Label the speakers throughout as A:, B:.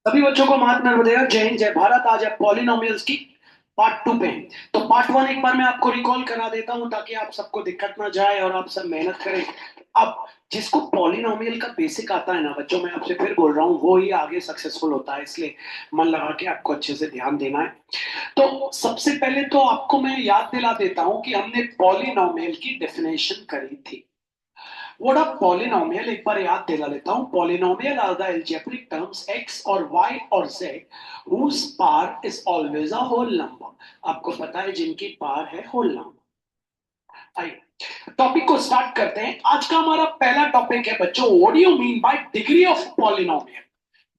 A: सभी बच्चों को महात्मा नर्मदेव जय हिंद जय भारत। आज है पॉलिनोमियल्स की पार्ट टू पे हैं। तो पार्ट वन एक बार मैं आपको रिकॉल करा देता हूं ताकि आप सबको दिक्कत ना जाए और आप सब मेहनत करें। अब जिसको पॉलिनोमियल का बेसिक आता है ना बच्चों, मैं आपसे फिर बोल रहा हूँ, वो ही आगे सक्सेसफुल होता है, इसलिए मन लगा के आपको अच्छे से ध्यान देना है। तो सबसे पहले तो आपको मैं याद दिला देता हूं कि हमने पॉलिनोमियल की डेफिनेशन करी थी। व्हाट आर पॉलिनोमियल एक बार याद दिला लेता हूं। Polynomial are the algebraic terms x और y और z whose power is always a whole number. आपको पता है जिनकी पार है होल नंबर। आइए टॉपिक को स्टार्ट करते हैं। आज का हमारा पहला टॉपिक है बच्चों, what do you mean by degree of polynomial.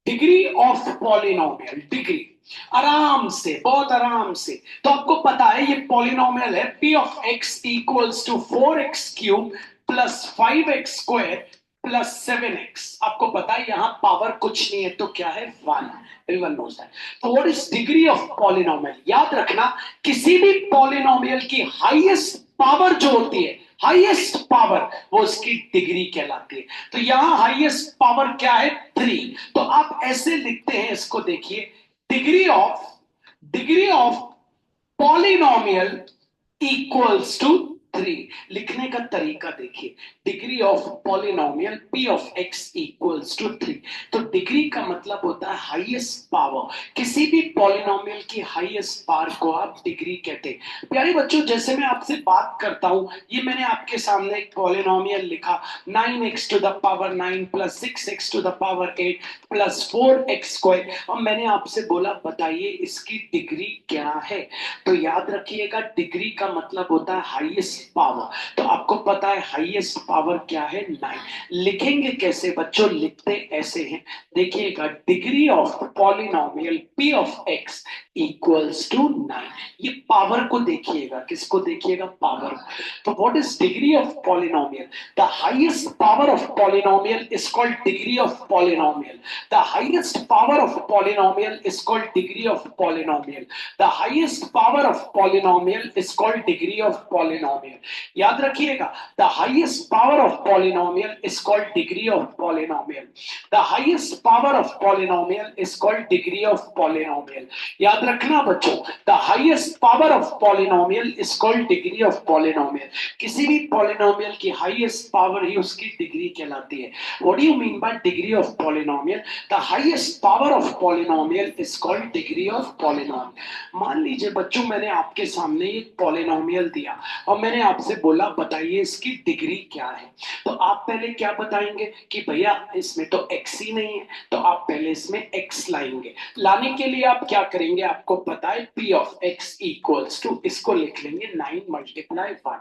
A: Degree of polynomial, degree. आराम से, बहुत आराम से। तो आपको पता है ये पॉलिनोमियल है p of x equals to 4x³ plus 5x² plus 7x। आपको पता है यहां पावर कुछ नहीं है तो क्या है, 1। Everyone knows that. तो what is degree of polynomial? याद रखना, किसी भी पॉलिनोमियल की हाईएस्ट पावर जो होती है, हाईएस्ट पावर, वो उसकी डिग्री कहलाती है। तो यहां हाईएस्ट पावर क्या है, 3। तो आप ऐसे लिखते हैं इसको, देखिए, degree of polynomial equals to 3। लिखने का तरीका देखिए, degree of polynomial p of x equals to 3। तो डिग्री का मतलब होता है हाईएस्ट पावर। किसी भी पॉलिनोमियल की हाईएस्ट पावर को आप डिग्री कहते हैं। प्यारे बच्चों, जैसे मैं आपसे बात करता हूं, ये मैंने आपके सामने एक पॉलिनोमियल लिखा, 9x to the power 9 plus 6x to the power 8 plus 4x²। और मैंने आपसे बोला बताइए इसकी डिग्री क्या है। तो याद रखिएगा, डिग्री का मतलब होता है हाईएस्ट पावर। तो आपको पता है हाईएस्ट पावर क्या है, 9। लिखेंगे कैसे बच्चों? लिखते ऐसे हैं, देखिएगा, degree of polynomial p of x equals to 9। ये पावर को देखिएगा, किसको देखिएगा, पावर। तो what is degree of polynomial? The highest power of polynomial is called degree of polynomial. The highest power of polynomial is called degree of polynomial. The highest power of polynomial is called degree of polynomial. याद रखिएगा, the highest power of polynomial is called degree of polynomial. The highest power of polynomial is called degree of polynomial. याद रखना बच्चों, the highest power of polynomial is called degree of polynomial. किसी भी polynomial की highest power ही उसकी degree कहलाती है। What do you mean by degree of polynomial? The highest power of polynomial is called degree of polynomial. मान लीजिए बच्चों, मैंने आपके सामने एक पॉलिनोमियल दिया और मैंने आपसे बोला बताइए इसकी डिग्री क्या है। तो आप पहले क्या बताएंगे कि भैया इसमें तो x ही नहीं है। तो आप पहले इसमें x लाएंगे। लाने के लिए आप क्या करेंगे, आपको पता है p of x equals to, इसको लिख लेंगे 9 multiply 1।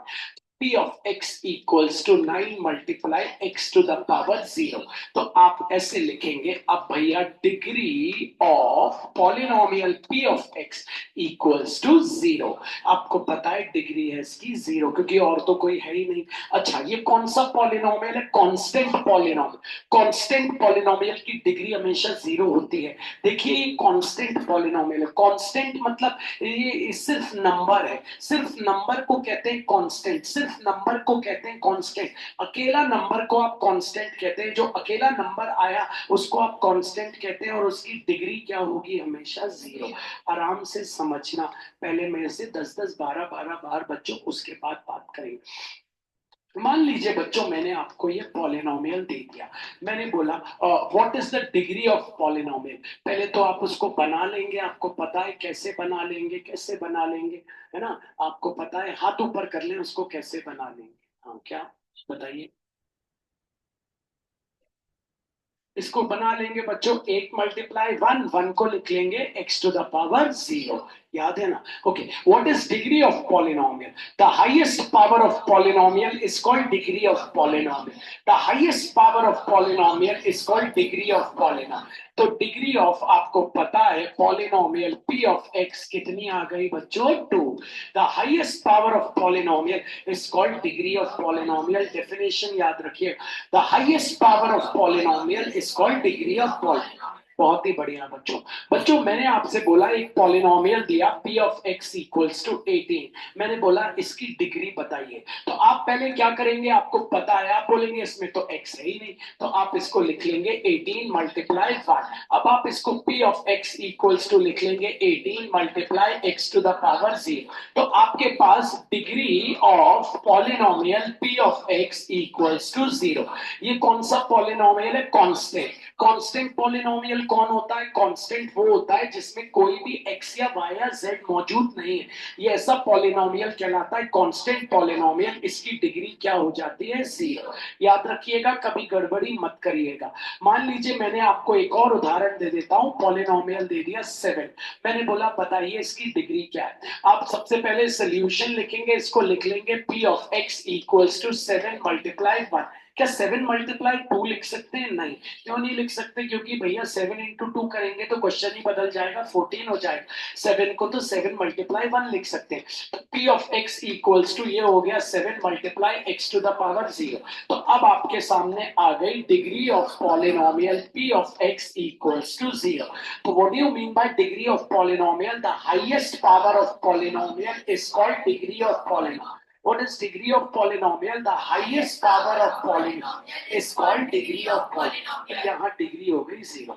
A: p of x equals to 9 multiply x to the power 0। तो आप ऐसे लिखेंगे, अब भैया degree of polynomial p of x equals to 0। आपको पता है डिग्री है इसकी 0, क्योंकि और तो कोई है ही नहीं। अच्छा, ये कौन सा पॉलिनोमियल है, कांस्टेंट पॉलिनोमियल। कांस्टेंट पॉलिनोमियल की डिग्री हमेशा 0 होती है। देखिए ये कांस्टेंट पॉलिनोमियल है। कांस्टेंट मतलब ये सिर्फ नंबर है, सिर्फ नंबर को कहते हैं कांस्टेंट, सिर्फ नंबर को कहते हैं कांस्टेंट। अकेला नंबर को आप कांस्टेंट कहते हैं, जो अकेला नंबर आया उसको आप कांस्टेंट कहते हैं, और उसकी डिग्री क्या होगी, हमेशा 0। आराम से समझना, पहले मेरे से 10-10 12-12 बार बच्चों, उसके बाद बात करेंगे। मान लीजिए बच्चों, मैंने आपको ये पॉलिनोमियल दे दिया। मैंने बोला what is the degree of polynomial. पहले तो आप उसको बना लेंगे, आपको पता है कैसे बना लेंगे, कैसे बना लेंगे, है ना। आपको पता है, हाथ ऊपर कर लें, उसको कैसे बना लेंगे। हाँ, क्या बताइए। इसको बना लेंगे बच्चों, 8 मल्टीप्लाई 1, 1 को लिख लेंगे x टू द पावर 0। याद है ना। Okay, what is degree of polynomial? The highest power of polynomial is called degree of polynomial. The highest power of polynomial is called degree of polynomial. तो degree of, आपको पता है polynomial p of x कितनी आ गई बच्चों, 2। The highest power of polynomial is called degree of polynomial. Definition याद रखिए, the highest power of polynomial is called degree of polynomial। बहुत ही बढ़िया बच्चों। बच्चों मैंने आपसे बोला एक पॉलिनोमियल दिया p of x equals to 18, मैंने बोला इसकी डिग्री बताइए। तो आप पहले क्या करेंगे, आपको पता है, आप बोलेंगे इसमें तो x है ही नहीं, तो आप इसको लिख लेंगे 18 मल्टीप्लाई 5। अब आप इसको p of x equals to लिख लेंगे 18 multiply x to the power 0। तो आपके पास degree of polynomial p of x equals to 0। ये कौन सा पॉलिनोमियल है, कांस्टेंट। कांस्टेंट पॉलिनोमियल कौन होता है, कांस्टेंट वो होता है जिसमें कोई भी x या y या z मौजूद नहीं है, ये ऐसा पॉलिनोमियल कहलाता है कांस्टेंट पॉलिनोमियल। इसकी डिग्री क्या हो जाती है, 0। याद रखिएगा, कभी गड़बड़ी मत करिएगा। मान लीजिए मैंने आपको एक और उदाहरण दे देता हूं, पॉलिनोमियल दे दिया 7, मैंने बोला बताइए इसकी डिग्री क्या है। आप सबसे पहले सोल्यूशन लिखेंगे, इसको लिख लेंगे p of x equals to 7 multiply 1। क्या 7 मल्टीप्लाई 2 लिख सकते हैं, नहीं। क्यों नहीं लिख सकते, क्योंकि भैया 7 इंटू 2 करेंगे तो क्वेश्चन ही बदल जाएगा, 14 हो जाएगा। 7 को तो 7 मल्टीप्लाई 1 लिख सकते हैं। तो p of x equals to ये हो गया 7 multiply x to the power 0। तो अब आपके सामने आ गई degree of polynomial p of x equals to 0। तो what do you mean by degree of polynomial, the highest power of polynomial is called degree of polynomial. What is degree of polynomial? The highest power of polynomial is called degree of polynomial. यहाँ degree हो गई 0।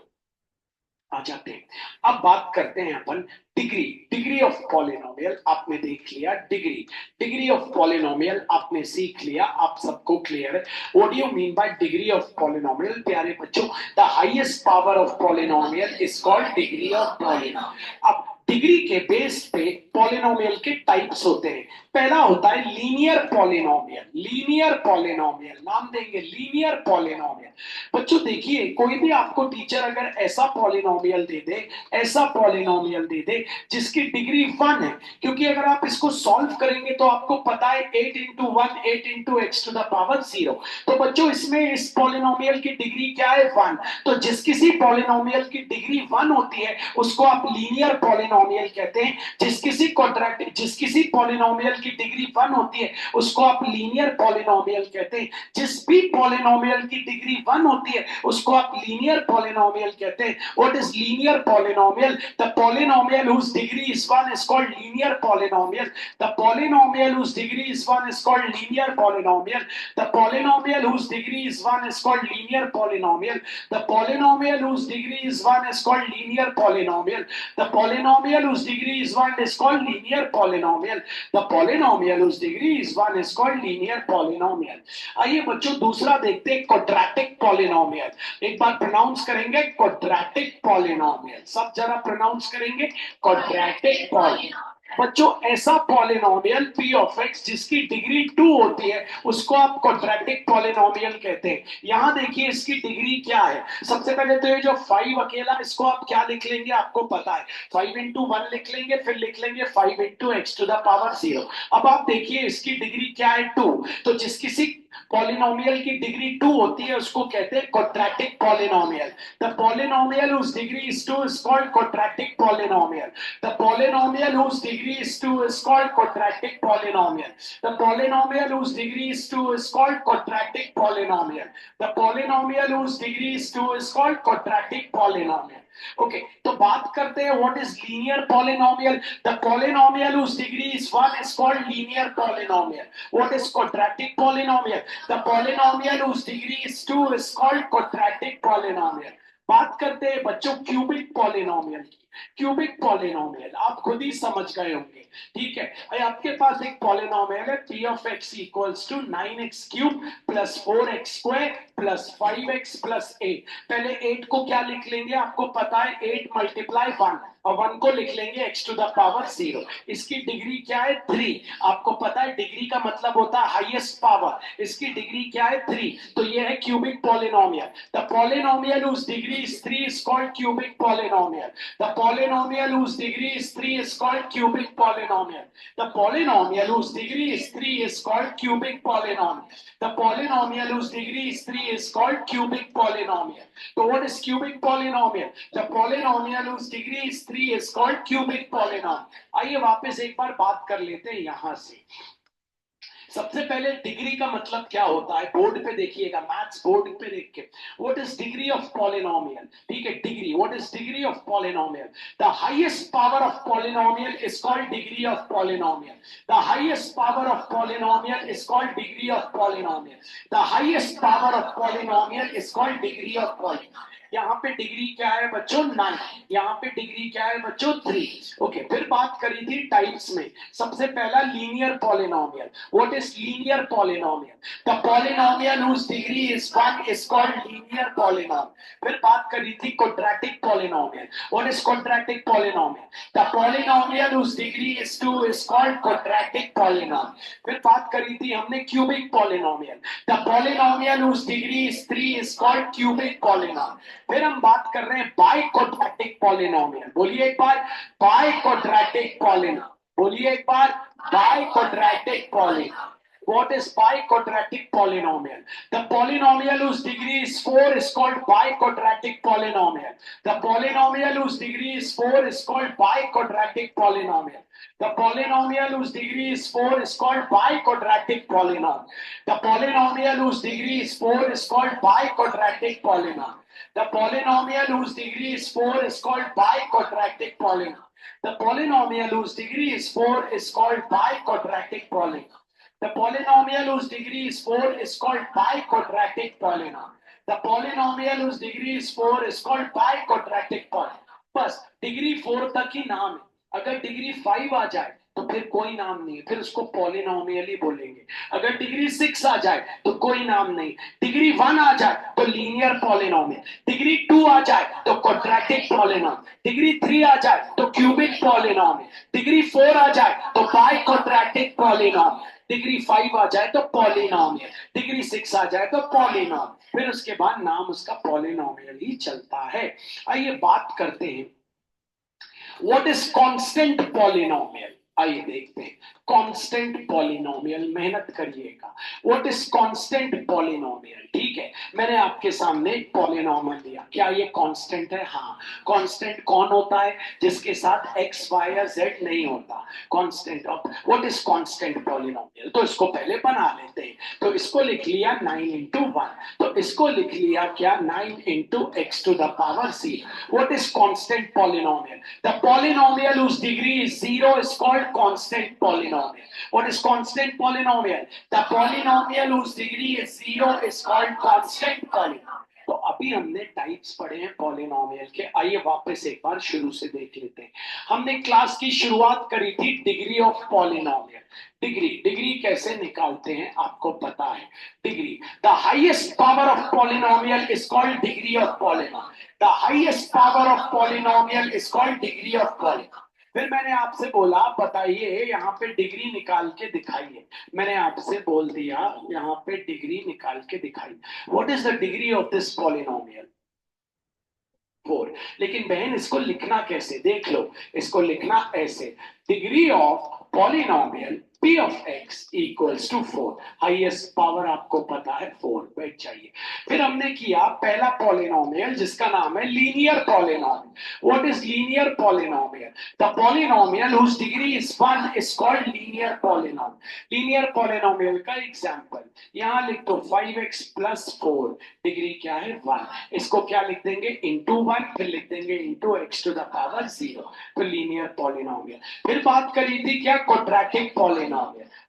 A: आ जाते हैं, अब बात करते हैं अपन degree. Degree of polynomial आपने देख लिया, डिग्री डिग्री ऑफ पॉलिनोमियल आपने सीख लिया, आप सबको क्लियर है। What do you mean by degree of polynomial प्यारे बच्चों, the highest power of polynomial is called degree of polynomial. अब डिग्री के बेस पे पॉलिनोमियल के टाइप्स होते हैं। पहला होता है लीनियर पॉलिनोमियल। लीनियर पॉलिनोमियल नाम देंगे, लीनियर पॉलिनोमियल। बच्चों देखिए, कोई भी आपको टीचर अगर ऐसा पॉलिनोमियल दे दे, ऐसा पॉलिनोमियल दे दे जिसकी डिग्री 1 है, क्योंकि अगर आप इसको सॉल्व करेंगे तो आपको पता है 8 into 1 8 into x to the power 0। तो बच्चों इसमें इस पॉलिनोमियल की डिग्री क्या है, 1। तो जिस किसी पॉलिनोमियल की डिग्री 1 होती है उसको आप लीनियर पॉलिनोमियल कहते हैं। जिस किसी पॉलिनोमियल की डिग्री 1 होती है उसको आप लीनियर पॉलिनोमियल कहते हैं। जिस भी पॉलिनोमियल की डिग्री 1 होती है उसको आप लीनियर पॉलिनोमियल कहते हैं। What is linear polynomial, the polynomial whose degree is 1 is called linear polynomial. The polynomial whose degree is 1 is called linear polynomial. The polynomial whose degree is 1 is called linear polynomial. The polynomial whose degree is 1 is called linear polynomial. The polynomial whose degree is 1 is called linear polynomial. The polynomial whose degree is 1 is called linear polynomial. आइए बच्चों दूसरा देखते हैं, quadratic polynomial. एक बार pronounce करेंगे quadratic polynomial, सब जरा pronounce करेंगे क्वाड्रेटिक पॉलिनोमियल। बच्चों ऐसा पॉलिनोमियल p ऑफ x जिसकी डिग्री 2 होती है उसको आप क्वाड्रेटिक पॉलिनोमियल कहते हैं। यहां देखिए इसकी डिग्री क्या है। सबसे पहले तो ये जो 5 अकेला, इसको आप क्या लिख लेंगे, आपको पता है 5 इंटू 1 लिख लेंगे, फिर लिख लेंगे 5 into x to the power 0। अब आप देखिए इसकी डिग्री क्या है, 2। तो जिस किसी पॉलिनोमियल की डिग्री 2 होती है उसको कहते हैं quadratic polynomial. The polynomial whose degree is 2 is called quadratic polynomial. The polynomial whose degree is 2 is called quadratic polynomial. The polynomial whose degree is 2 is called quadratic polynomial. The polynomial whose degree is 2 is called quadratic polynomial. Okay तो बात करते हैं what is linear polynomial. The polynomial whose degree is 1 is called linear polynomial. What is quadratic polynomial? The polynomial whose degree is 2 is called quadratic polynomial. बात करते हैं बच्चों cubic polynomial की। Cubic polynomial आप खुद ही समझ गए होंगे, ठीक है। आपके पास एक पॉलिनोमियल है p of x equals to 9x cube plus 4x square plus 5x plus 8। पहले 8 को क्या लिख लेंगे, आपको पता है 8 मल्टीप्लाई 1 और 1 को लिख लेंगे x टू द पावर 0। इसकी डिग्री क्या है, 3। आपको पता है डिग्री का मतलब होता है हाईएस्ट पावर, इसकी डिग्री क्या है, 3। तो ये है cubic polynomial. The polynomial whose degree is 3 is called cubic polynomial. The polynomial whose degree is 3 is called cubic polynomial. The polynomial whose degree is 3 is called cubic polynomial. The polynomial whose degree is 3 is called cubic polynomial. So what is cubic polynomial? The polynomial whose degree is 3 is called cubic polynomial. आइए वापस एक बार बात कर लेते हैं यहां से। सबसे पहले डिग्री का मतलब क्या होता है, बोर्ड पे देखिएगा, मैथ्स बोर्ड पे देख के, what is degree of polynomial, ठीक है, degree, what is degree of polynomial, the highest power of polynomial is called degree of polynomial, the highest power of polynomial is called degree of polynomial, the highest power of polynomial is called degree of polynomial. यहाँ पे degree क्या है बच्चों 9, यहाँ पे degree क्या है बच्चों 3। ओके, फिर बात करी थी टाइप्स में, सबसे पहला linear polynomial, what is linear polynomial, the polynomial whose degree is 1 is called linear polynomial। फिर बात करी थी quadratic polynomial, what is quadratic polynomial, the polynomial whose degree is 2 is called quadratic polynomial। फिर बात करी थी हमने cubic polynomial, the polynomial whose degree is 3 is called cubic polynomial। फिर हम बात कर रहे हैं बाय क्वाड्रेटिक पॉलिनोमियल, बोलिए एक बार बाय क्वाड्रेटिक पॉलिनोमियल, बोलिए एक बार biquadratic polynomial. What is biquadratic polynomial? The polynomial whose degree is 4 is called biquadratic polynomial. The polynomial whose degree is 4 is called biquadratic polynomial. The polynomial whose degree is 4 is called biquadratic polynomial. The polynomial whose degree is 4 is called biquadratic polynomial. The polynomial whose degree is 4 is called biquadratic polynomial. The polynomial whose degree is 4 is called biquadratic polynomial. The polynomial whose degree is 4 is called biquadratic polynomial. The polynomial whose degree is 4 is called biquadratic polynomial. बस degree 4 तक ही नाम है, अगर degree 5 आ जाए तो फिर कोई नाम नहीं, फिर उसको पॉलिनोमियल ही बोलेंगे। अगर डिग्री 6 आ जाए तो कोई नाम नहीं, डिग्री 1 आ जाए तो लीनियर पॉलिनोमियल, डिग्री 2 आ जाए तो क्वाड्रेटिक पॉलिनोमियल, डिग्री 3 आ जाए तो क्यूबिक पॉलिनोमियल, डिग्री 4 आ जाए तो बाइक्वाड्रेटिक पॉलिनोमियल, डिग्री 5 आ जाए तो पॉलिनोमियल, डिग्री 6 आ जाए तो पॉलिनोमियल, फिर उसके बाद नाम उसका पॉलिनोमियल ही चलता है। आइए बात करते हैं व्हाट इज कांस्टेंट पॉलिनोमियल, आइए देखते हैं कांस्टेंट पॉलिनोमियल, मेहनत करिएगा, व्हाट इज कांस्टेंट पॉलिनोमियल। ठीक है, मैंने आपके सामने एक पॉलिनोमियल दिया, क्या ये कांस्टेंट है? हाँ, कांस्टेंट कौन होता है जिसके साथ x y या z नहीं होता, constant of, what is constant polynomial, तो इसको पहले बना लेते हैं। तो इसको लिख लिया 9 into 1, तो इसको लिख लिया क्या 9 into x to the power c। What is constant polynomial, the polynomial whose degree is 0 is called constant polynomial. What is constant polynomial? The polynomial whose degree is 0 is called constant polynomial. तो अभी हमने types पढ़े हैं polynomial के, आइए वापस एक बार शुरू से देख लेते हैं। हमने क्लास की शुरुआत करी थी degree of polynomial. Degree, degree कैसे निकालते हैं आपको पता है, degree, the highest power of polynomial is called degree of polynomial, the highest power of polynomial is called degree of polynomial. फिर मैंने आपसे बोला बताइए यहाँ पे डिग्री निकाल के दिखाइए, मैंने आपसे बोल दिया यहाँ पे डिग्री निकाल के दिखाइए, what is the degree of this polynomial 4। लेकिन बहन इसको लिखना कैसे, देख लो, इसको लिखना ऐसे, degree of polynomial p of x equals to 4, highest power आपको पता है 4, बैठ जाइए। फिर हमने किया पहला पॉलिनोमियल जिसका नाम है linear polynomial. What is linear polynomial, the polynomial whose degree is 1 is called linear polynomial। Linear polynomial का एग्जांपल यहां लिख दो 5x plus 4, डिग्री क्या है 1, इसको क्या लिख देंगे into 1, फिर लिख देंगे into x to the power 0, तो लीनियर पॉलिनोमियल। फिर बात करी थी क्या quadratic polynomial.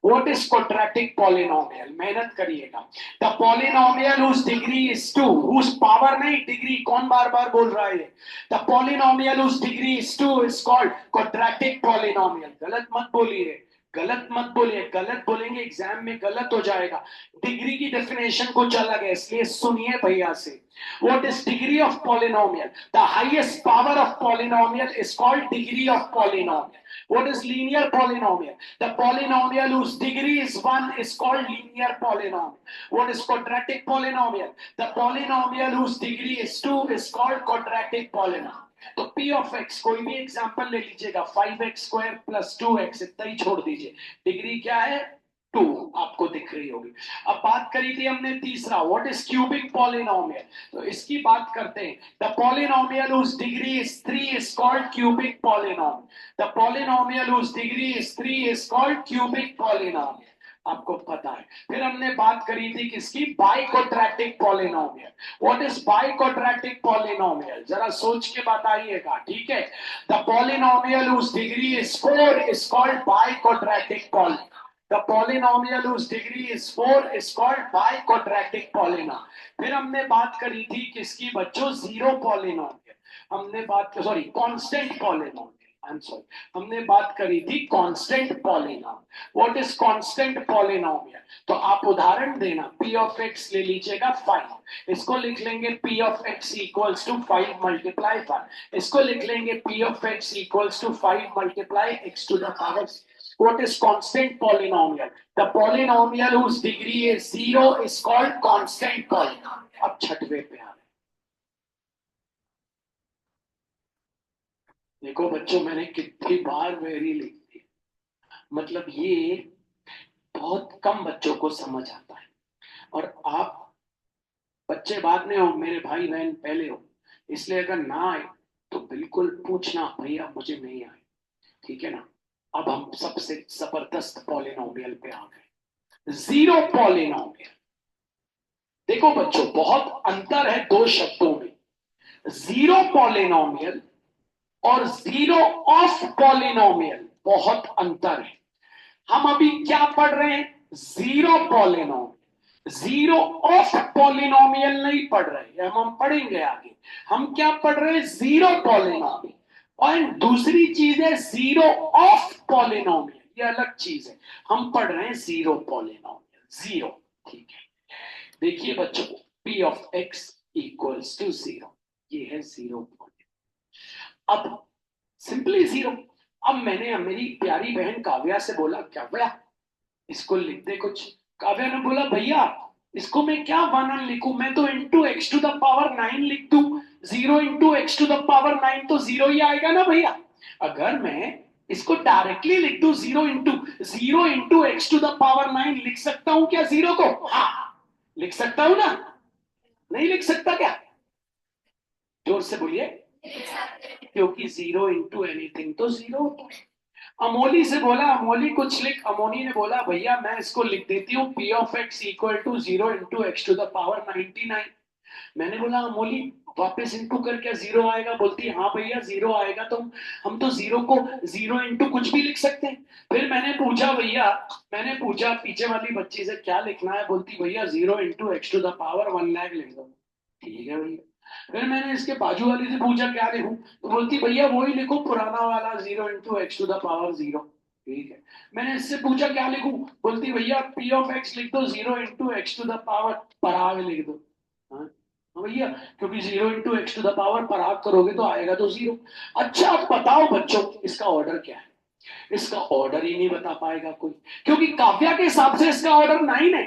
A: What is quadratic polynomial? मेहनत करिएगा, the polynomial whose degree is 2, whose power नहीं डिग्री, कौन बार बार बोल रहा है, the polynomial whose degree is 2 is called quadratic polynomial। गलत मत बोलिए, गलत मत बोलिए, गलत बोलेंगे एग्जाम में गलत हो जाएगा। डिग्री की डेफिनेशन कुछ अलग है, इसलिए सुनिए भैया से। What is degree of polynomial? The highest power of polynomial is called degree of polynomial. What is linear polynomial? The polynomial whose degree is 1 is called linear polynomial. What is quadratic polynomial? The polynomial whose degree is 2 is called quadratic polynomial. तो p of x कोई भी example ले लीजिएगा, 5x square plus 2x, इतना ही छोड़ दीजिए, degree क्या है 2 आपको दिख रही होगी। अब बात करी थी हमने तीसरा, व्हाट इज क्यूबिक पॉलिनोमियल, तो इसकी बात करते हैं, the polynomial whose degree is 3 is called cubic polynomial। The polynomial whose degree is 3 is called cubic polynomial। आपको पता है। फिर हमने बात करी थी किसकी, biquadratic polynomial. What is biquadratic polynomial, जरा सोच के बताइएगा, ठीक है। The polynomial whose degree is 4 is called biquadratic polynomial. The polynomial whose degree is 4 is called biquadratic polynomial. फिर हमने बात करी थी किसकी बच्चों, जीरो पॉलिनोमियल। हमने बात, sorry, constant polynomial, I am sorry, हमने बात करी थी constant polynomial. What is constant polynomial, तो आप उदाहरण देना, p ऑफ x ले लीजिएगा 5, इसको लिख लेंगे p of x equals to 5 multiply 5, इसको लिख लेंगे p of x equals to 5 multiply x to the power. What is constant polynomial? The polynomial whose degree is 0 is called constant polynomial. अब छठवे पे आ रहे, देखो बच्चों मैंने कितनी बार वेरी लिख दी, मतलब ये बहुत कम बच्चों को समझ आता है। और आप बच्चे बाद में हो, मेरे भाई बहन पहले हो, इसलिए अगर ना आए तो बिल्कुल पूछना, भैया मुझे नहीं आए, ठीक है ना। अब हम सबसे जबरदस्त पॉलिनोमियल पे आ गए, जीरो पॉलिनोमियल। देखो बच्चों बहुत अंतर है दो शब्दों में, जीरो पॉलिनोमियल और जीरो ऑफ पॉलिनोमियल, बहुत अंतर है। हम अभी क्या पढ़ रहे हैं, zero polynomial, zero of polynomial नहीं पढ़ रहे, हम पढ़ेंगे आगे। हम क्या पढ़ रहे हैं, जीरो पॉलिनोमियल। और दूसरी चीज है जीरो ऑफ पॉलिनोमियल, ये अलग चीज है। हम पढ़ रहे हैं जीरो पॉलिनोमियल, जीरो, ठीक है। देखिए बच्चों, p of x equals to 0, ये है जीरो पॉलिनोमियल। अब सिंपली जीरो। अब मैंने मेरी प्यारी बहन काव्या से बोला, काव्या इसको लिख दे कुछ। काव्या ने बोला भैया इसको मैं क्या वर्णन लिखूं, मैं तो into x to the power 9 लिख दूं, 0 into x to the power 9 तो 0 ही आएगा ना भैया। अगर मैं इसको डायरेक्टली लिख दूं, 0 into x to the power 9 लिख सकता हूं क्या 0 को? हाँ लिख सकता हूं ना, नहीं लिख सकता क्या? जोर से बोलिए, क्योंकि 0 इंटू एनीथिंग तो 0 होता है। अमोली से बोला, अमोली कुछ लिख। अमोली ने बोला भैया मैं इसको लिख देती हूँ, p of x equal to 0 into x to the power 99। मैंने बोला अमोली वापस इंटू कर क्या 0 आएगा? बोलती हाँ भैया 0 आएगा। तो हम तो 0 को 0 इंटू कुछ भी लिख सकते हैं। फिर मैंने पूछा भैया, मैंने पूछा पीछे वाली बच्ची से क्या लिखना है, बोलती भैया 0 into x to the power 1 lakh लिख दो। ठीक है भैया। फिर मैंने इसके बाजू वाली से पूछा क्या लिखूं, तो बोलती भैया वही लिखो पुराना वाला, 0 into x to the power 0। ठीक है। मैंने इससे पूछा क्या लिखूं, बोलती भैया p ऑफ x लिख दो, 0 into x to the power पराग लिख दो। हाँ भैया, क्योंकि 0 into x to the power पराग करोगे तो आएगा तो 0। अच्छा अब बताओ बच्चों इसका ऑर्डर क्या है? इसका ऑर्डर ही नहीं बता पाएगा कोई, क्योंकि काव्या के हिसाब से इसका ऑर्डर 9 है,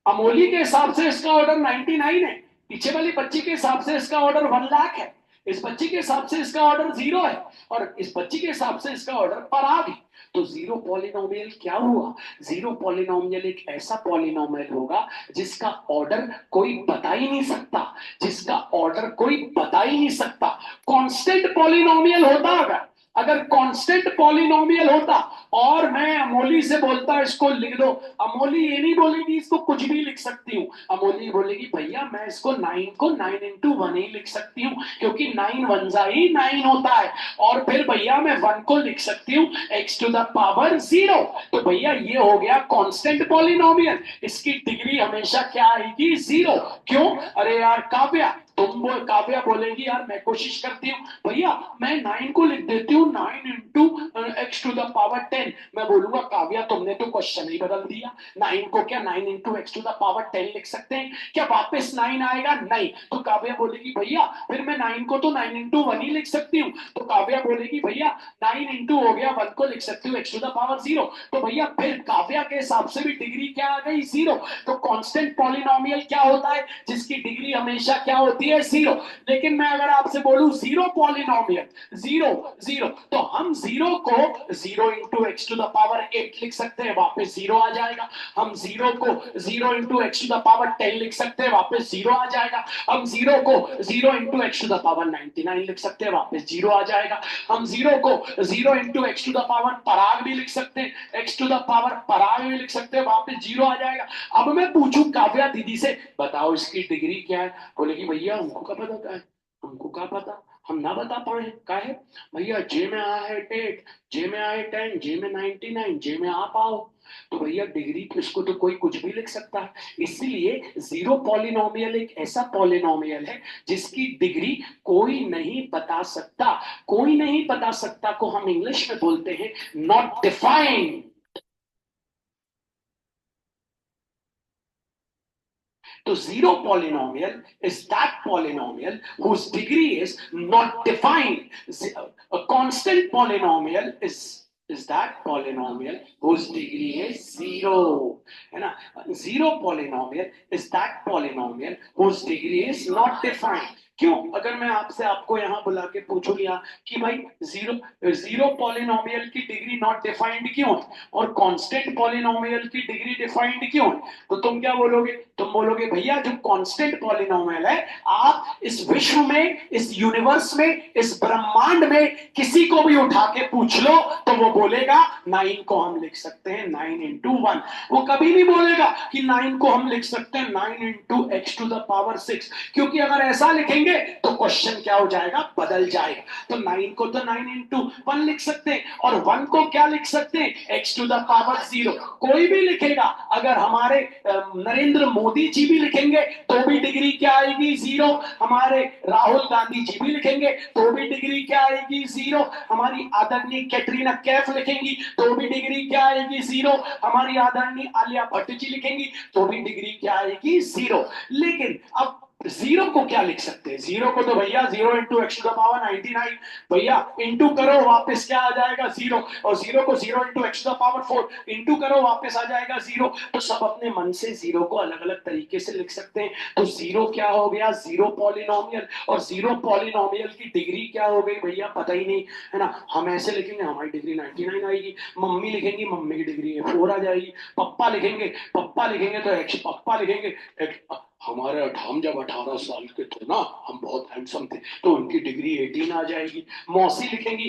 A: अमोली के हिसाब से इसका ऑर्डर 99 है, पीछे वाली बच्ची के हिसाब से इसका ऑर्डर 1 लाख है, इस बच्ची के हिसाब से इसका ऑर्डर 0 है, और इस बच्ची के हिसाब से इसका ऑर्डर पराग है। तो जीरो पॉलिनोमियल क्या हुआ? जीरो पॉलिनोमियल एक ऐसा पॉलिनोमियल होगा जिसका ऑर्डर कोई बता ही नहीं सकता, जिसका ऑर्डर कोई बता ही नहीं सकता। कांस्टेंट पॉलिनोमियल होता अगर कांस्टेंट पॉलिनोमियल होता और मैं अमोली से बोलता इसको लिख दो, अमोली ये नहीं बोलेगी इसको कुछ भी लिख सकती हूँ, अमोली बोलेगी भैया मैं इसको 9 को 9 इंटू 1 ही लिख सकती हूँ, क्योंकि 9 वनजा ही 9 होता है। और फिर भैया मैं 1 को लिख सकती हूँ x टू द पावर 0। तो भैया ये हो गया कांस्टेंट पॉलिनोमियल, इसकी डिग्री हमेशा क्या आएगी? 0। क्यों? अरे यार काव्या, काव्या बोलेगी यार मैं कोशिश करती हूँ भैया मैं 9 को लिख देती हूँ 9 into x to the power 10। मैं बोलूंगा काव्या तुमने तो क्वेश्चन ही बदल दिया, 9 को क्या 9 into x to the power 10 लिख सकते हैं क्या? वापस 9 आएगा? नहीं। तो काव्या बोलेगी भैया फिर मैं 9 को तो 9 इंटू 1 ही लिख सकती हूँ। तो काव्या बोलेगी भैया 9 इंटू हो गया 1 को लिख सकती हूँ एक्स टू द पावर 0। तो भैया फिर काव्या के हिसाब से भी डिग्री क्या आ गई? 0। तो कांस्टेंट पॉलिनोमियल क्या होता है? जिसकी डिग्री हमेशा क्या होती होती है 0। लेकिन मैं अगर आपसे बोलूं 0 पॉलिनोमियल, 0 0, तो हम 0 को 0 into x to the power 8 लिख सकते हैं, वापस 0 आ जाएगा। हम 0 को 0 into x to the power 10 लिख सकते हैं, वापस 0 आ जाएगा। हम 0 को 0 into x to the power 99 लिख सकते हैं, वापस 0 आ जाएगा। हम 0 को 0 into x to the power पराग भी लिख सकते हैं, एक्स टू द पावर पराग भी लिख सकते हैं, वापस 0 आ जाएगा। अब मैं पूछूं काव्या दीदी से, बताओ इसकी डिग्री क्या है? बोलेगी भैया हमको क्या पता है, हमको क्या पता, हम ना बता पाए। क्या है भैया? जे में आया है 8, जे में आया है 10, जे में 99, जे में आप आओ। तो भैया डिग्री तो इसको तो कोई कुछ भी लिख सकता है। इसीलिए 0 पॉलिनोमियल एक ऐसा पॉलिनोमियल है जिसकी डिग्री कोई नहीं बता सकता। कोई नहीं बता सकता को हम इंग्लिश में बोलते हैं नॉट डिफाइंड। तो 0 polynomial is that polynomial whose degree is not defined. A constant polynomial is that polynomial whose degree is 0. है ना? 0 polynomial is that polynomial whose degree is not defined. क्यों? अगर मैं आपसे आपको यहां बुला के पूछूंगा कि भाई 0 पॉलिनोमियल की डिग्री नॉट डिफाइंड क्यों है और कांस्टेंट पॉलिनोमियल की डिग्री डिफाइंड क्यों है, तो तुम क्या बोलोगे? तुम बोलोगे भैया जो कांस्टेंट पॉलिनोमियल है, आप इस विश्व में, इस यूनिवर्स में, इस ब्रह्मांड में किसी को भी उठा के पूछ लो तो वो बोलेगा 9 को हम लिख सकते हैं 9 इंटू 1। वो कभी नहीं बोलेगा कि 9 को हम लिख सकते हैं 9 into x to the power 6, क्योंकि अगर ऐसा लिखेंगे तो क्वेश्चन क्या हो जाएगा? बदल जाएगा। तो 9 को तो 9 इंटू 1 लिख सकते हैं और 1 को क्या लिख सकते हैं? X to the power 0। कोई भी लिखेगा, अगर हमारे नरेंद्र मोदी जी भी लिखेंगे तो भी डिग्री क्या आएगी? 0। हमारे राहुल गांधी जी भी लिखेंगे तो भी डिग्री क्या आएगी? 0। हमारी आदरणीय कैटरीना कैफ लिखेंगी तो भी डिग्री क्या आएगी? 0। हमारी आदरणीय आलिया भट्ट जी लिखेंगी तो भी डिग्री क्या आएगी? 0। लेकिन अब 0 को क्या लिख सकते हैं? 0 को तो भैया 0 into x to the power 99, भैया इंटू करो वापस क्या आ जाएगा? 0। और 0 को 0 into x to the power 4 into करो वापस आ जाएगा 0। तो सब अपने मन से 0 को अलग अलग तरीके से लिख सकते हैं। तो 0 क्या हो गया? 0 पॉलिनोमियल। और 0 पॉलिनोमियल की डिग्री क्या हो गई भैया? पता ही नहीं, है ना? हम ऐसे लिखेंगे हमारी डिग्री 99 आएगी, मम्मी लिखेंगी मम्मी की डिग्री 4 आ जाएगी, पप्पा लिखेंगे तो एक्स पप्पा लिखेंगे हमारे हम जब 18 साल के थे ना, हम बहुत हैंडसम थे, तो उनकी डिग्री 18 आ जाएगी। मौसी लिखेंगी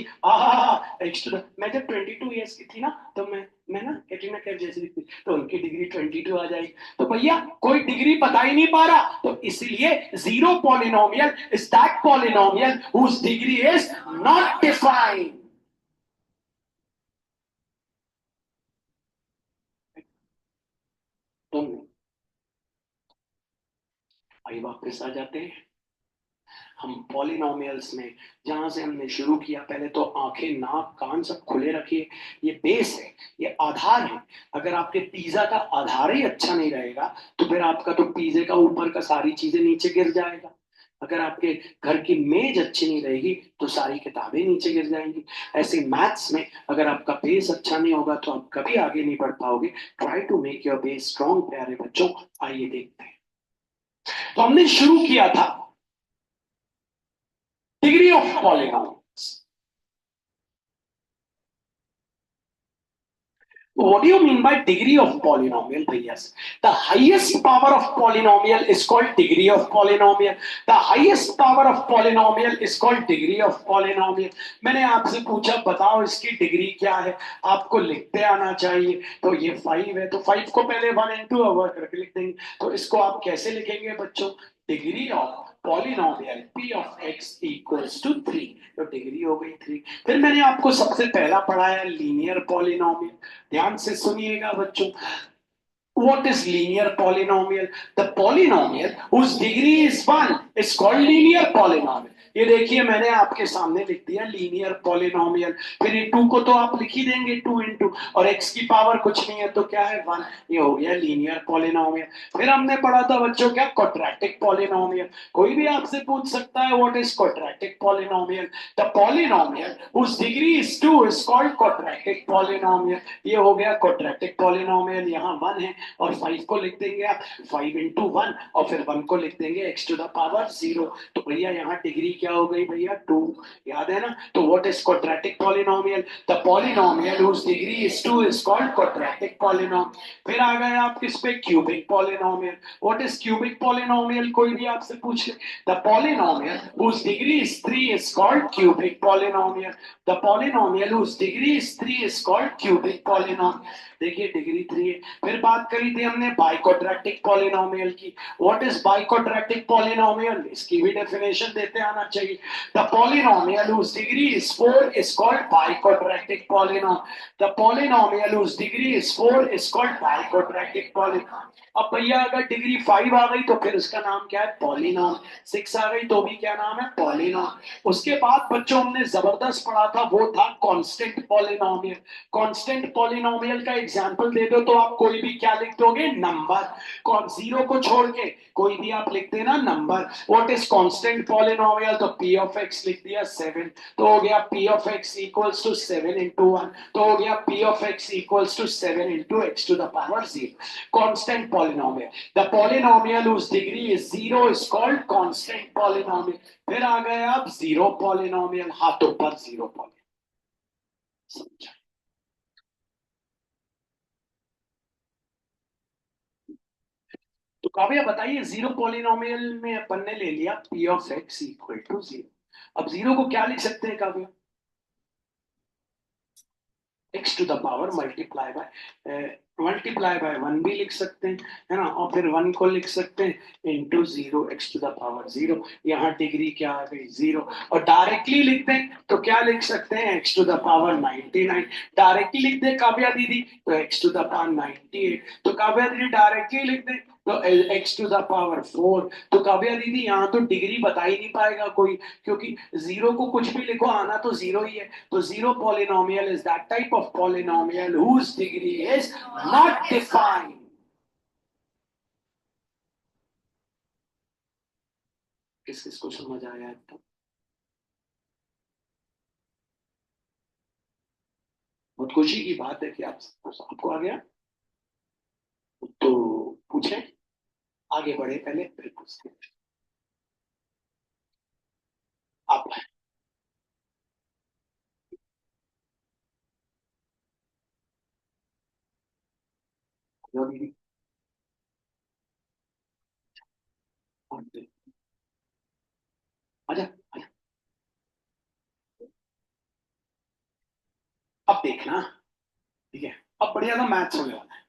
A: एक्स्ट्रा, मैं जब 22 इयर्स की थी ना, तो मैं ना कैटरीना कैफ जैसी दिखती, तो उनकी डिग्री 22 आ जाएगी। तो भैया कोई डिग्री बता ही नहीं पा रहा। तो इसलिए 0 polynomial is that polynomial whose degree is not defined. तुम आइए वापस आ जाते हैं हम पॉलिनोमियल्स में, जहां से हमने शुरू किया। पहले तो आंखें नाक कान सब खुले रखिए। ये बेस है, ये आधार है। अगर आपके पिज्जा का आधार ही अच्छा नहीं रहेगा तो फिर आपका तो पिज्जे का ऊपर का सारी चीजें नीचे गिर जाएगा। अगर आपके घर की मेज अच्छी नहीं रहेगी तो सारी किताबें नीचे गिर जाएंगी। ऐसे मैथ्स में अगर आपका बेस अच्छा नहीं होगा तो आप कभी आगे नहीं बढ़ पाओगे। Try to make your base strong प्यारे बच्चों। आइए देखते हैं। तो हमने शुरू किया था degree of polygons. What do you mean by degree of polynomial, bhaiyas? The highest power of polynomial is called degree of polynomial. The highest power of polynomial is called degree of polynomial. मैंने आपसे पूछा बताओ इसकी degree क्या है, आपको लिखते आना चाहिए। तो ये 5 है, तो 5 को पहले 1 into ओवर करके लिख देंगे। तो इसको आप कैसे लिखेंगे बच्चों? Degree of polynomial p of x equals to 3। तो डिग्री हो गई 3। फिर मैंने आपको सबसे पहला पढ़ाया लीनियर पॉलिनोमियल। ध्यान से सुनिएगा बच्चों। What is linear polynomial? The polynomial whose degree is 1 is called linear polynomial. ये देखिए मैंने आपके सामने लिख दिया लीनियर पॉलिनोमियल। फिर ये 2 को तो आप लिख ही देंगे 2 इंटू, और x की पावर कुछ नहीं है तो क्या है 1। ये हो गया लीनियर पॉलिनोमियल। फिर हमने पढ़ा था बच्चों क्या, क्वाड्रेटिक पॉलिनोमियल। कोई भी आपसे पूछ सकता है what is quadratic polynomial. The polynomial whose degree is 2 is called quadratic polynomial। ये हो गया क्वाड्रेटिक पॉलिनोमियल। यहाँ 1 है और 5 को लिख देंगे आप 5 इंटू 1, और फिर 1 को लिख देंगे x टू द पावर 0। तो भैया यहाँ डिग्री क्या हो गई भैया 2, याद है ना। तो what is quadratic polynomial, the polynomial whose degree is 2 is called quadratic polynomial। फिर आ गए आप किस पे, cubic polynomial. What is cubic polynomial, कोई भी आपसे पूछ ले। The polynomial whose degree is 3 is called cubic polynomial। The polynomial whose degree is 3 is called cubic polynomial। देखिए डिग्री 3 है। फिर बात करी थी हमने बाइक्वाड्रेटिक पॉलिनोमियल की। व्हाट इज बाइक्वाड्रेटिक पॉलिनोमियल, इसकी भी डेफिनेशन देते आना चाहिए। The polynomial whose degree is 4 is called biquadratic polynomial। The polynomial whose degree is 4 is called biquadratic polynomial। अब भैया अगर डिग्री 5 आ गई तो फिर उसका नाम क्या है, पॉलिनोम। 6 आ गई तो भी क्या नाम है, पॉलिनोम। उसके बाद बच्चों हमने जबरदस्त पढ़ा था, वो था कांस्टेंट पॉलिनोमियल। कांस्टेंट पॉलिनोमियल का एग्जांपल दे दो तो आप कोई भी क्या लिख दोगे, नंबर। कौन, जीरो को छोड़ के कोई भी आप लिख देना नंबर। व्हाट इज कांस्टेंट पॉलिनोमियल, तो p ऑफ x लिख दिया 7, तो हो गया p of x equals to 7 into 1, तो हो गया p of x equals to 7 into x to the power 0। Constant polynomial, the polynomial whose degree is 0 is called constant polynomial। फिर आ गए आप जीरो पॉलिनोमियल, हाथों पर जीरो पॉलिनोमियल, समझा। तो काव्या बताइए, जीरो पॉलिनोमियल में अपन ने ले लिया p of x equal to 0। अब जीरो को क्या लिख सकते हैं Kavya, x to the power multiply by 1 भी लिख सकते हैं, है ना। और फिर 1 को लिख सकते हैं into 0, x to the power 0। यहाँ डिग्री क्या आ गई 0। और डायरेक्टली लिखते हैं तो क्या लिख सकते हैं, x to the power 99। Directly लिख दे काव्या दीदी तो x टू द पावर 98। तो काव्या दीदी डायरेक्टली लिख दे तो x टू द पावर 4। तो काव्या दीदी यहाँ तो डिग्री बता ही नहीं पाएगा कोई, क्योंकि जीरो को कुछ भी लिखो आना तो जीरो ही है। तो zero polynomial is that type of polynomial whose degree is not defined। किस किस को समझ आया तो बहुत खुशी की बात है कि आपको आ गया। तो पूछे, आगे बढ़े, पहले फिर पूछते हैं। आप आजा आजा। अब देखना, ठीक है, अब बढ़िया सा मैथ्स होने वाला है।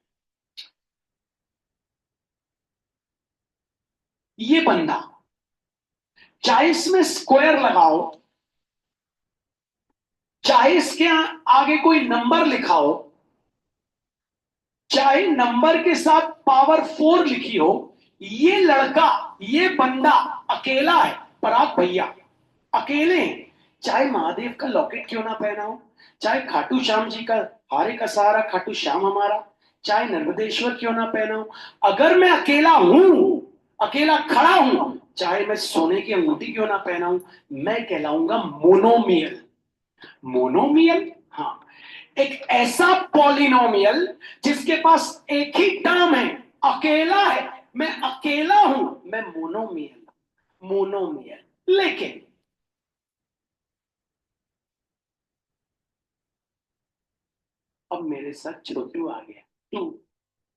A: ये बंदा चाहे इसमें स्क्वायर लगाओ, चाहे इसके आगे कोई नंबर लिखा हो, चाहे नंबर के साथ पावर 4 लिखी हो, ये लड़का, ये बंदा अकेला है। पराग भैया अकेले हैं। चाहे महादेव का लॉकेट क्यों ना पहना हो, चाहे खाटू श्याम जी का हारे का सहारा खाटू श्याम हमारा, चाहे नर्मदेश्वर क्यों ना पहना हो, अगर मैं अकेला हूं, अकेला खड़ा हूं, चाहे मैं सोने की अंगूठी क्यों ना पहना हूं, मैं कहलाऊंगा मोनोमियल। मोनोमियल, हाँ, एक ऐसा पॉलिनोमियल जिसके पास एक ही टर्म है, अकेला है, मैं अकेला हूं, मैं मोनोमियल। मोनोमियल, लेकिन अब मेरे साथ छोटू आ गया 2,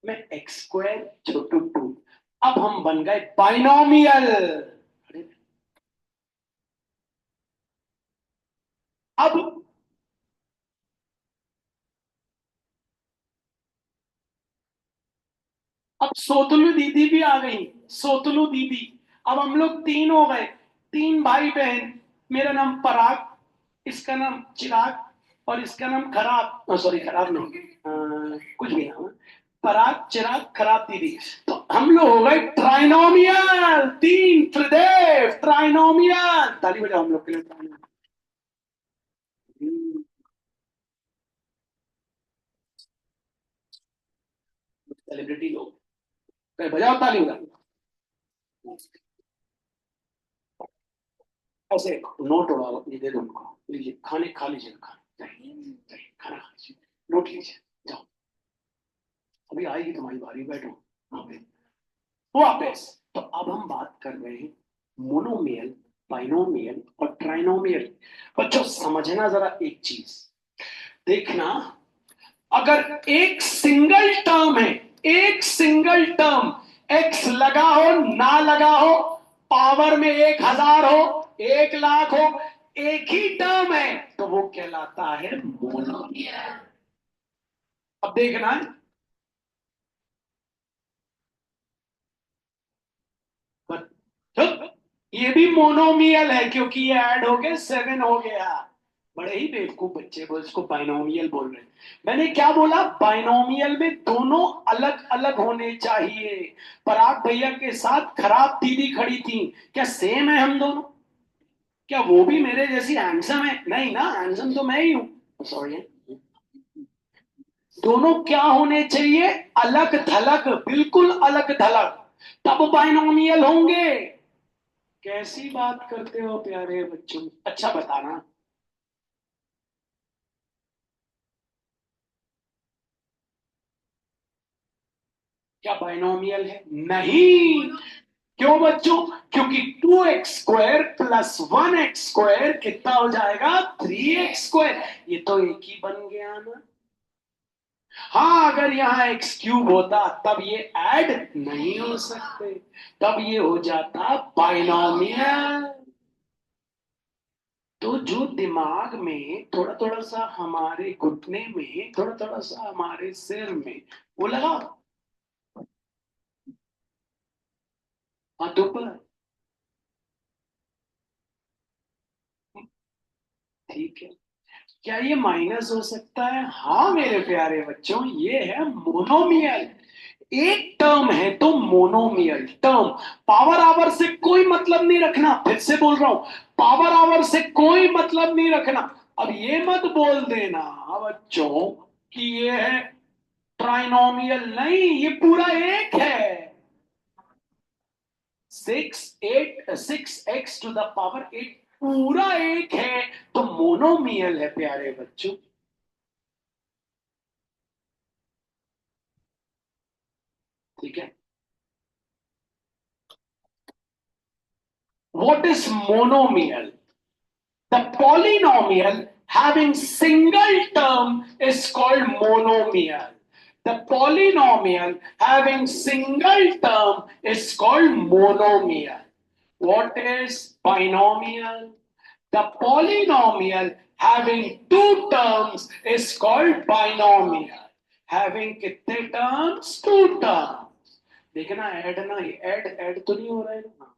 A: मैं एक्स स्क्वायर छोटू 2। अब हम बन गए बाइनोमियल। अब अब सोतलू दीदी भी आ गई, सोतलू दीदी। अब हम लोग 3 हो गए, 3 भाई बहन। मेरा नाम पराग, इसका नाम चिराग, और इसका नाम खराब, सॉरी खराब नहीं, कुछ भी नाम है, पराग चिराग खराब दीदी। तो हम लोग हो गए ट्राइनोमियल, 3 त्रिदेव ट्राइनोमियल। ताली बजाओ हम लोग के लिए ट्राइनोमियल। सेलिब्रिटी लोग, कहीं बजाओ ताली बजाओ। ऐसे नोट उड़ाओ, ये दे दो उनको, लीजिए खाने खा लीजिए, खाना खाना खा लीजिए, नोट लीजिए, जाओ अभी आएगी तुम्हारी बारी, बैठो वहां पे वापस। तो अब हम बात कर रहे हैं मोनोमियल, बाइनोमियल और ट्राइनोमियल। बच्चों समझना जरा एक चीज, देखना, अगर एक सिंगल टर्म है, एक सिंगल टर्म, एक्स लगा हो ना लगा हो, पावर में 1000 हो 1,00,000 हो, एक ही टर्म है तो वो कहलाता है मोनोमियल। अब देखना है, चुप, ये भी मोनोमियल है क्योंकि ये ऐड हो गया 7 हो गया। बड़े ही बेवकूफ बच्चे वो इसको बाइनोमियल बोल रहे हैं। मैंने क्या बोला, बाइनोमियल में दोनों अलग अलग होने चाहिए। पराग भैया के साथ खराब दीदी खड़ी थी, क्या सेम है हम दोनों? क्या वो भी मेरे जैसी हैंडसम है? नहीं ना, हैंडसम तो मैं ही हूं, सॉरी। दोनों क्या होने चाहिए, अलग थलग, बिल्कुल अलग थलग, तब बाइनोमियल होंगे। कैसी बात करते हो प्यारे बच्चों, अच्छा बताना। क्या बाइनोमियल है? नहीं। क्यों बच्चों? क्योंकि 2x² प्लस 1x² कितना हो जाएगा, 3x²। ये तो एक ही बन गया ना। हाँ, अगर यहाँ x³ होता तब ये ऐड नहीं हो सकते, तब ये हो जाता बाइनोमियल। तो जो दिमाग में थोड़ा थोड़ा सा, हमारे घुटने में थोड़ा थोड़ा सा, हमारे सिर में, वो लगा, हाथों पर, ठीक है। क्या ये माइनस हो सकता है? हाँ मेरे प्यारे बच्चों, ये है मोनोमियल। एक टर्म है तो मोनोमियल टर्म। पावर आवर से कोई मतलब नहीं रखना, फिर से बोल रहा हूं, पावर आवर से कोई मतलब नहीं रखना। अब ये मत बोल देना बच्चों कि ये है ट्राइनोमियल, नहीं, ये पूरा एक है। 6x⁸ पूरा एक है, तो मोनोमियल है प्यारे बच्चों। ठीक है। What is monomial? The polynomial having single term is called monomial. The polynomial having single term is called monomial. What is binomial? The polynomial having two terms is called binomial. Having कितने terms? Two terms. देखना add ना, add add तो नहीं हो रहा है ना।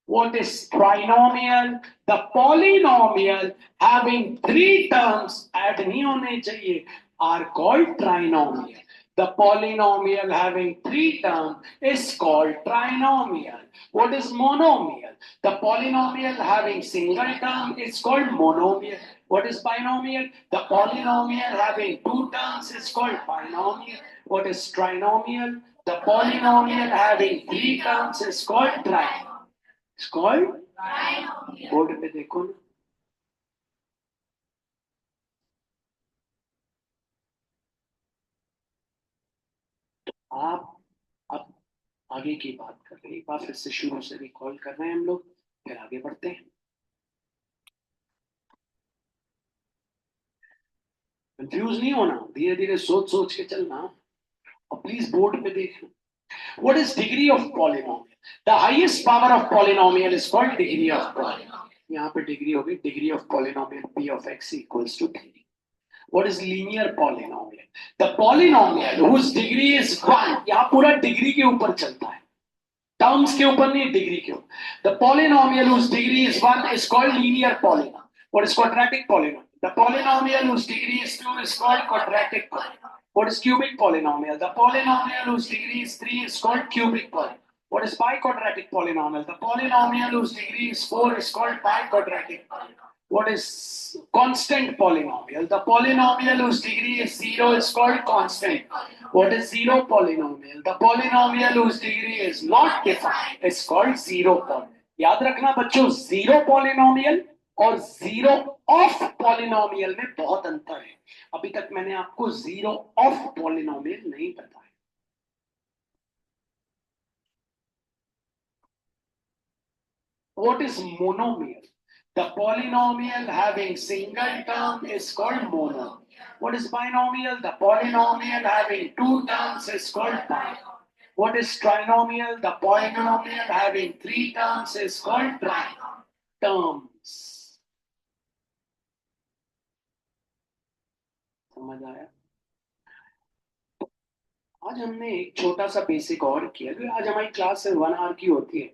A: What is trinomial? The polynomial having three terms, add नहीं होने चाहिए, are called trinomial. The polynomial having three terms is called trinomial. What is monomial? The polynomial having single term is called monomial. What is binomial? The polynomial having two terms is called binomial. What is trinomial? The polynomial having three terms is called trinomial. Called, board पे देखो ना। आप अब आगे की बात कर रहे हैं, एक बार फिर से शुरू से रिकॉल कर रहे हैं हम लोग, फिर आगे बढ़ते हैं। कंफ्यूज नहीं होना, धीरे धीरे सोच सोच के चलना, और प्लीज बोर्ड पे देखना। What is degree of polynomial? The highest power of polynomial is called degree of polynomial. यहाँ पे डिग्री होगी, degree of polynomial p of x equals to 3. What is linear polynomial? The polynomial whose degree is 1, यहाँ पूरा degree के ऊपर चलता है, terms के ऊपर नहीं, डिग्री के ऊपर। The polynomial whose degree is 1 is called linear polynomial. What is quadratic polynomial? The polynomial whose degree is 2 is called quadratic polynomial. What is cubic polynomial? The polynomial whose degree is 3 is called cubic polynomial. What is biquadratic polynomial? The polynomial whose degree is 4 is called biquadratic polynomial. What is constant polynomial? The polynomial whose degree is 0 is called constant. What is zero polynomial? The polynomial whose degree is not defined is called zero polynomial. याद रखना बच्चों, zero polynomial और zero of polynomial में बहुत अंतर है. अभी तक मैंने आपको जीरो ऑफ पॉलिनोमियल नहीं बताया. What is monomial? The polynomial having single term is called monomial. What is binomial? The polynomial having two terms is called binomial. What is trinomial? The polynomial having three terms is called trinomial. Terms. समझ आया? आज हमने एक छोटा सा basic और किया. आज हमारी क्लास 1 आवर की होती है.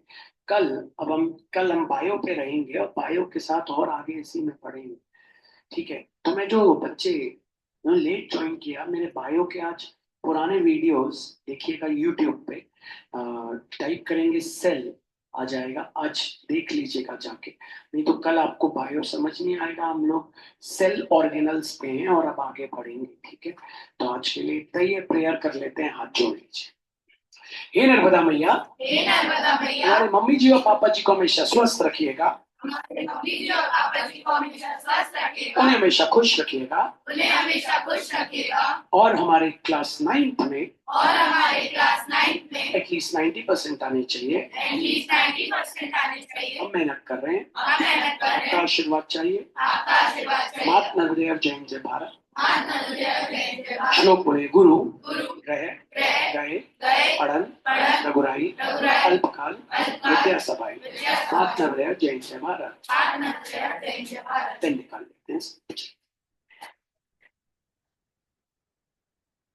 A: कल हम बायो पे रहेंगे और बायो के साथ और आगे इसी में पढ़ेंगे. ठीक है. तो मैं जो बच्चे लेट ज्वाइन किया, मेरे बायो के आज पुराने वीडियोस देखिएगा यूट्यूब पे. टाइप करेंगे सेल, आ जाएगा. आज देख लीजिएगा जाके, नहीं तो कल आपको बायो समझ नहीं आएगा. हम लोग सेल ऑर्गेनल्स पे हैं और अब आगे बढ़ेंगे. ठीक है. तो आज के लिए इतना ही है. प्रेयर कर लेते हैं. हाथ जोड़ लीजिए. हे नर्मदा मैया, हमारे मम्मी जी और पापा जी को हमेशा स्वस्थ रखिएगा. उन्हें हमेशा खुश रखिएगा. और हमारे क्लास 9th में एटलीस्ट 90% आने चाहिए. हम मेहनत कर रहे हैं. आपका आशीर्वाद चाहिए. मात नर्मदे और जय जय भारत. श्लोक बोले. गुरु रहे गए पढ़न रघुराई अल्पकाल विद्या सभाई. मात नर्मदे जय जय भारत. पेन निकाल लेते हैं.